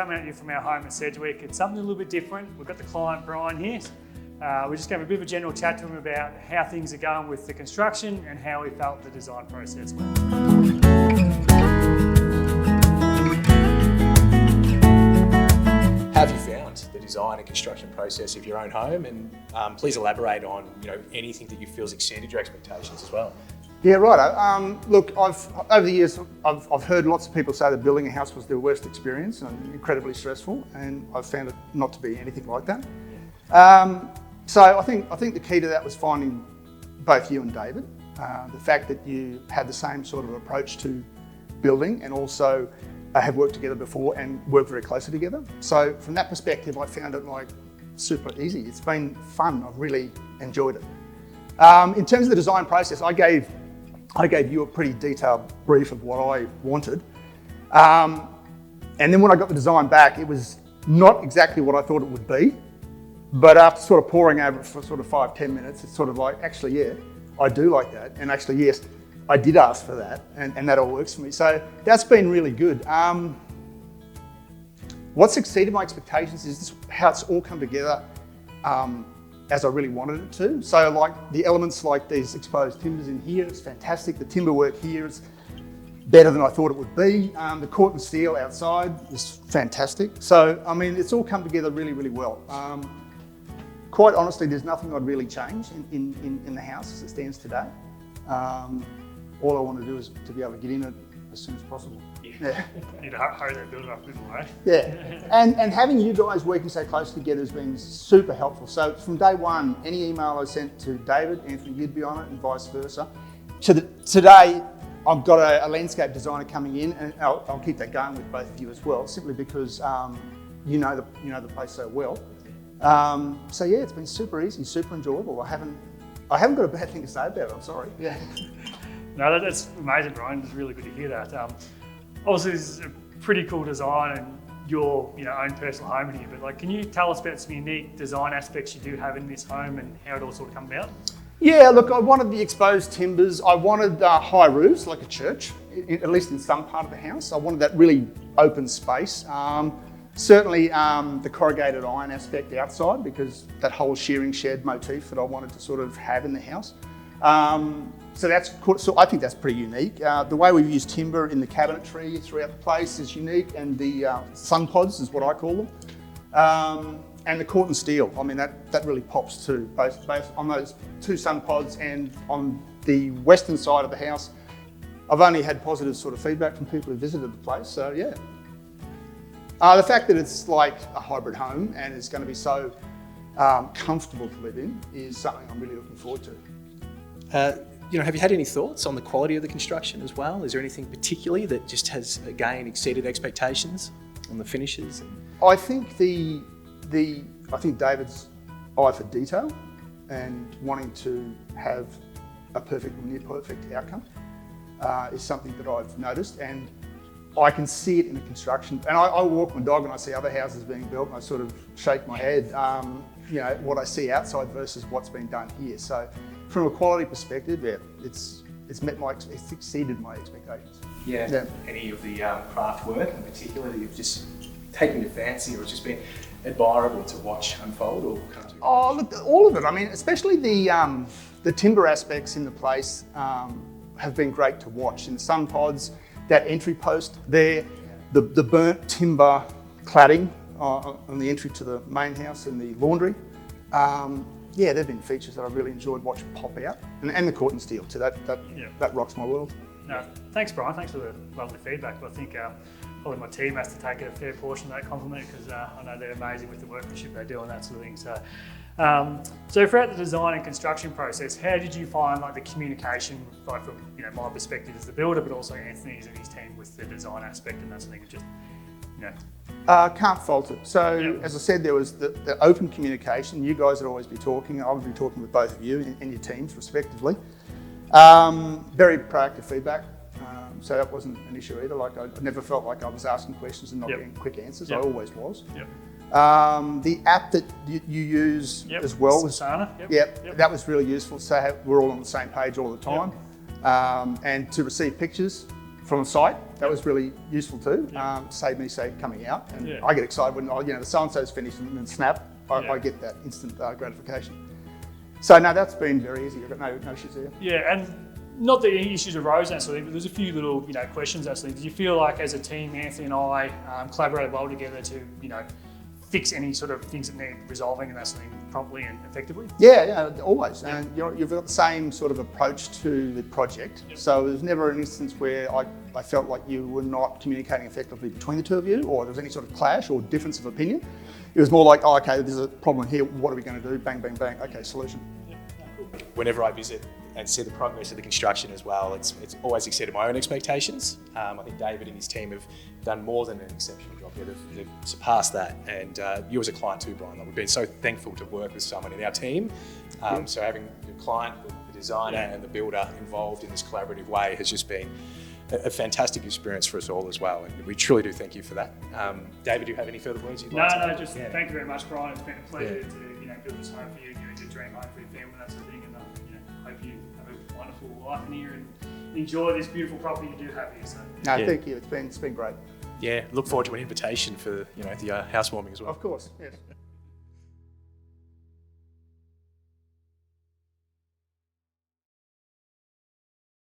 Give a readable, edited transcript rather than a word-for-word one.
coming at you from our home at Sedgwick. It's something a little bit different. We've got the client Brian here. We're just going to have a bit of a general chat to him about how things are going with the construction and how he felt the design process went. How have you found the design and construction process of your own home? And please elaborate on anything that you feel has exceeded your expectations as well. Yeah, right. Look, over the years, I've heard lots of people say that building a house was their worst experience and incredibly stressful, and I've found it not to be anything like that. So I think the key to that was finding both you and David. The fact that you had the same sort of approach to building and also have worked together before and worked very closely together. So from that perspective, I found it like super easy. It's been fun. I've really enjoyed it. In terms of the design process, I gave you a pretty detailed brief of what I wanted. And then when I got the design back, it was not exactly what I thought it would be. But after sort of poring over it for sort of 5-10 minutes, it's sort of like, actually, yeah, I do like that. And actually, yes, I did ask for that, and that all works for me. So that's been really good. What's exceeded my expectations is how it's all come together as I really wanted it to. So like the elements like these exposed timbers in here, it's fantastic. The timber work here is better than I thought it would be. The corten steel outside is fantastic. So, I mean, it's all come together really, really well. Quite honestly, there's nothing I'd really change in the house as it stands today. All I want to do is to be able to get in it as soon as possible. Yeah. Need to hurry that build up a bit more, eh? Yeah, and having you guys working so close together has been super helpful. So from day one, any email I sent to David, Anthony, you'd be on it, and vice versa. Today, I've got a landscape designer coming in, and I'll keep that going with both of you as well, simply because you know the place so well. So yeah, it's been super easy, super enjoyable. I haven't got a bad thing to say about it. I'm sorry. Yeah. No, that's amazing, Brian. It's really good to hear that. Obviously, this is a pretty cool design, and your own personal home in here. But like, can you tell us about some unique design aspects you do have in this home and how it all sort of come about? Yeah, look, I wanted the exposed timbers. I wanted high roofs, like a church, at least in some part of the house. I wanted that really open space. Certainly the corrugated iron aspect outside, because that whole shearing shed motif that I wanted to sort of have in the house. So I think that's pretty unique. The way we've used timber in the cabinetry throughout the place is unique, and the sun pods is what I call them. And the corten steel, I mean, that really pops too, both on those two sun pods and on the western side of the house. I've only had positive sort of feedback from people who visited the place, so yeah. The fact that it's like a hybrid home and it's going to be so comfortable to live in is something I'm really looking forward to. Have you had any thoughts on the quality of the construction as well? Is there anything particularly that just has, again, exceeded expectations on the finishes? I think I think David's eye for detail and wanting to have a perfect or near perfect outcome is something that I've noticed, and I can see it in the construction. And I walk my dog and I see other houses being built and I sort of shake my head, what I see outside versus what's been done here. So from a quality perspective, yeah, it's exceeded my expectations. Yeah. Any of the craft work in particular that you've just taken your fancy, or it's just been admirable to watch unfold or come to? Oh, look, all of it. I mean, especially the timber aspects in the place have been great to watch. In the sun pods, that entry post there, the burnt timber cladding on the entry to the main house and the laundry. Yeah, they've been features that I've really enjoyed watching pop out, and the corten steel too. That rocks my world. No, thanks, Brian. Thanks for the lovely feedback. But I think probably my team has to take a fair portion of that compliment, because I know they're amazing with the workmanship they do and that sort of thing. So, so throughout the design and construction process, how did you find like the communication, like from my perspective as the builder, but also Anthony's and his team with the design aspect and that sort of thing? Can't fault it. So as I said, there was the open communication. You guys would always be talking. I would be talking with both of you and your teams respectively. Very proactive feedback. So that wasn't an issue either. Like I never felt like I was asking questions and not getting quick answers. I always was. The app that you use as well was Sana. That was really useful. So we're all on the same page all the time. And to receive pictures from the site. That was really useful too. Saved me coming out, and I get excited when the so-and-so's finished and then snap. I get that instant gratification. So no, that's been very easy. I've got no issues there. Yeah, and not that any issues arose actually, but there's a few little questions actually. Did you feel like as a team, Anthony and I collaborated well together to fix any sort of things that need resolving and that sort of thing promptly and effectively? Yeah, always. And you've got the same sort of approach to the project. So there's never an instance where I felt like you were not communicating effectively between the two of you, or there was any sort of clash or difference of opinion. It was more like, oh, okay, there's a problem here. What are we going to do? Bang, bang, bang. Okay, solution. Whenever I visit and see the progress of the construction as well, it's always exceeded my own expectations. I think David and his team have done more than an exceptional job here. They've surpassed that, and you as a client too, Brian. We've been so thankful to work with someone in our team. So having the client, the designer and the builder involved in this collaborative way has just been a fantastic experience for us all as well, and we truly do thank you for that. David, do you have any further words you'd like to add? Just thank you very much, Brian. It's been a pleasure to build this home for you, your dream home for your family, that sort of thing, and hope you have a wonderful life in here and enjoy this beautiful property you do have here. So. No, thank you. It's been great. Yeah, look forward to an invitation for the housewarming as well. Of course, yes.